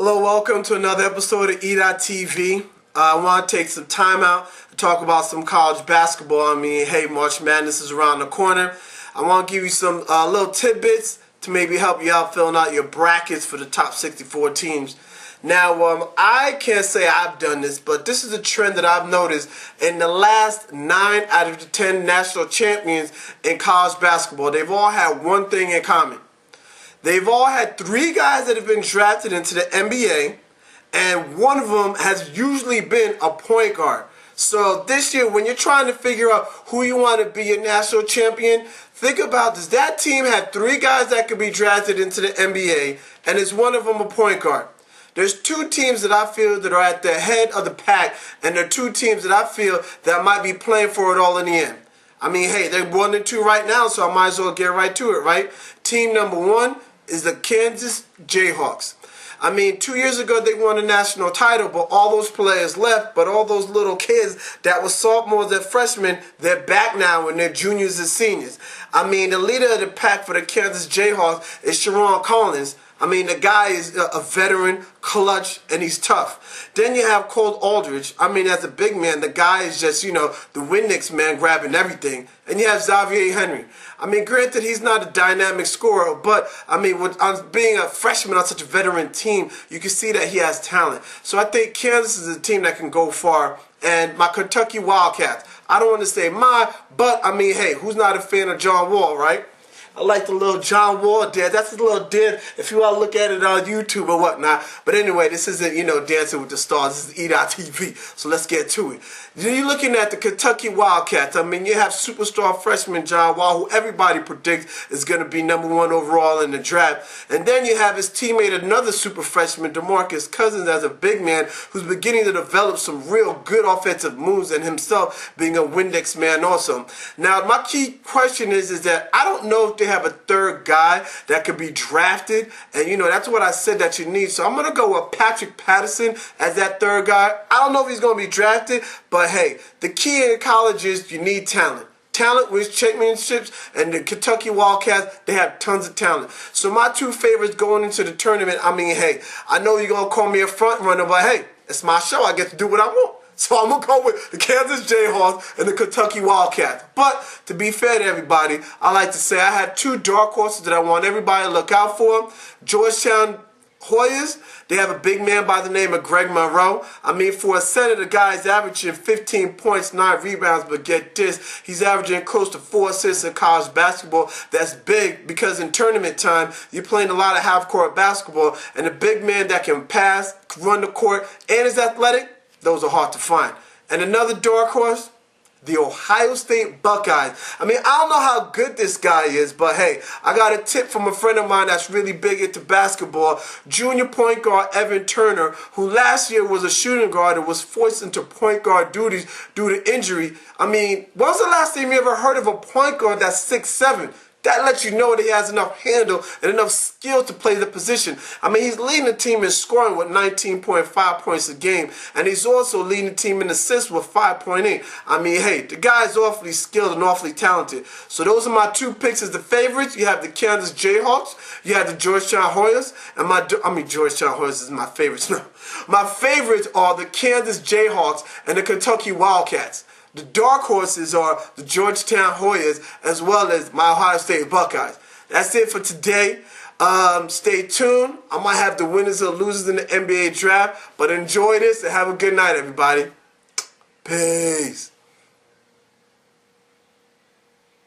Hello, welcome to another episode of E.TV. I want to take some time out to talk about some college basketball. Hey, March Madness is around the corner. I want to give you some little tidbits to maybe help you out filling out your brackets for the top 64 teams. Now, I can't say I've done this, but this is a trend that I've noticed in the last 9 out of the 10 national champions in college basketball. They've all had one thing in common. They've all had 3 guys that have been drafted into the NBA, and one of them has usually been a point guard. So this year, when you're trying to figure out who you want to be your national champion, think about, does that team have 3 guys that could be drafted into the NBA, and is one of them a point guard? There's 2 teams that I feel that are at the head of the pack, and there are 2 teams that I feel that might be playing for it all in the end. Hey, they're 1 and 2 right now, so I might as well get right to it, right? Team number 1 is the Kansas Jayhawks. 2 years ago they won a national title, but all those players left, but all those little kids that were sophomores and freshmen, they're back now and they're juniors and seniors. The leader of the pack for the Kansas Jayhawks is Sharon Collins. The guy is a veteran, clutch, and he's tough. Then you have Cole Aldridge. As a big man, the guy is just, the Windex man grabbing everything. And you have Xavier Henry. Granted, he's not a dynamic scorer, but, with being a freshman on such a veteran team, you can see that he has talent. So I think Kansas is a team that can go far. And my Kentucky Wildcats, I don't want to say but, hey, who's not a fan of John Wall, right? I like the little John Wall dance. That's a little dance if you want to look at it on YouTube or whatnot. But anyway, this isn't, Dancing with the Stars. This is E.TV. So let's get to it. Then you're looking at the Kentucky Wildcats. You have superstar freshman John Wall, who everybody predicts is going to be #1 overall in the draft. And then you have his teammate, another super freshman, DeMarcus Cousins, as a big man who's beginning to develop some real good offensive moves, and himself being a Windex man also. Now, my key question is that I don't know if they have a third guy that could be drafted, and that's what I said that you need. So I'm going to go with Patrick Patterson as that third guy. I don't know if he's going to be drafted, but hey, the key in college is you need talent. Talent wins championships, and the Kentucky Wildcats, they have tons of talent. So my 2 favorites going into the tournament, hey, I know you're going to call me a front runner, but hey, it's my show. I get to do what I want. So I'm going to go with the Kansas Jayhawks and the Kentucky Wildcats. But to be fair to everybody, I like to say I had 2 dark horses that I want everybody to look out for. Georgetown Hoyas, they have a big man by the name of Greg Monroe. For a center, the guy is averaging 15 points, 9 rebounds, but get this, he's averaging close to 4 assists in college basketball. That's big because in tournament time, you're playing a lot of half-court basketball, and a big man that can pass, run the court, and is athletic, those are hard to find. And another dark horse, the Ohio State Buckeyes. I don't know how good this guy is, but hey, I got a tip from a friend of mine that's really big into basketball, junior point guard Evan Turner, who last year was a shooting guard and was forced into point guard duties due to injury. When was the last time you ever heard of a point guard that's 6'7"? That lets you know that he has enough handle and enough skill to play the position. He's leading the team in scoring with 19.5 points a game, and he's also leading the team in assists with 5.8. Hey, the guy's awfully skilled and awfully talented. So those are my 2 picks as the favorites. You have the Kansas Jayhawks, you have the Georgetown Hoyas, and Georgetown Hoyas is my favorites. No, my favorites are the Kansas Jayhawks and the Kentucky Wildcats. The dark horses are the Georgetown Hoyas as well as my Ohio State Buckeyes. That's it for today. Stay tuned. I might have the winners or losers in the NBA draft, but enjoy this and have a good night, everybody. Peace.